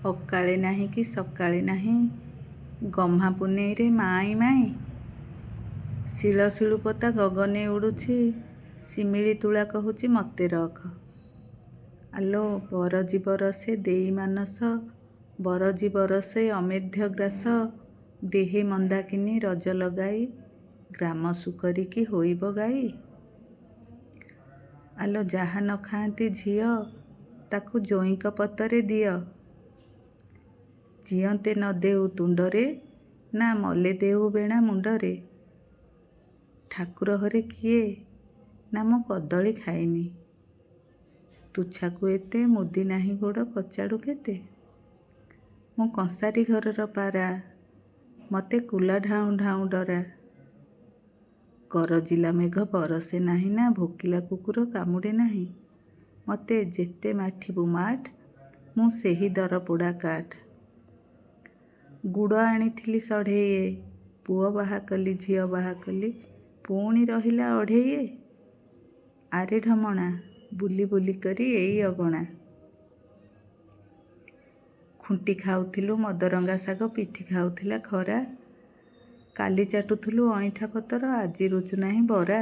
ଅକାଳେ ନାହିଁ କି ସକାଳେ ନାହିଁ, ଗହ୍ମା ପୁନେଇରେ ମାଇଁ ମାଇଁ। ଶିଳ ଶିଳୁପତା ଗଗନେ ଉଡ଼ୁଛି, ଶିମିଳି ତୁଳା କହୁଛି ମତେ ରଖ। ଆଲୋ ବରଜି ବରଷେ ଦେଇ ମାନସ, ବରଜି ବରଷେ ଅମେଧ୍ୟ ଗ୍ରାସ। ଦେହେ ମନ୍ଦାକିନୀ ରଜ ଲଗାଇ, ଗ୍ରାମ ସୁକରିକି ହୋଇବ ଗାଇ। ଆଲୋ ଯାହା ନ ଖାଆନ୍ତି ଝିଅ, ତାକୁ ଜୋଇଁଙ୍କ ପତରେ ଦିଅ। ଜିଅନ୍ତେ ନ ଦେଉ ତୁଣ୍ଡରେ, ନା ମଲେ ଦେଉ ବେଣା ମୁଣ୍ଡରେ। ଠାକୁର ଘରେ କିଏ, ନା ମୁଁ କଦଳୀ ଖାଇନି। ତୁଛାକୁ ଏତେ ମୁଦି ନାହିଁ ଗୋଡ଼ କଚାଡ଼ୁ କେତେ। ମୁଁ କଂସାରୀ ଘରର ପାରା, ମତେ କୁଲା ଢାଉଁ ଢାଉଁ ଡରା। ଗରଜିଲା ମେଘ ବରଷେ ନାହିଁ ନା, ଭୋକିଲା କୁକୁର କାମୁଡ଼େ ନାହିଁ। ମତେ ଯେତେ ମାଠିବୁ ମାଠ, ମୁଁ ସେହି ଦରପୋଡ଼ା କାଠ। ଗୁଡ଼ ଆଣିଥିଲି ସଢ଼େଇଏ, ପୁଅ ବାହା କଲି ଝିଅ ବାହା କଲି, ପୁଣି ରହିଲା ଅଢ଼େଇଏ। ଆରେ ଢମଣା, ବୁଲି ବୁଲି କରି ଏଇ ଅଗଣା। ଖୁଣ୍ଟି ଖାଉଥିଲୁ ମଦରଙ୍ଗା ଶାଗ, ପିଠି ଖାଉଥିଲା ଖରା। କାଲି ଚାଟୁଥିଲୁ ଅଇଁଠା ପତର, ଆଜି ରୁଚୁ ନାହିଁ ବରା।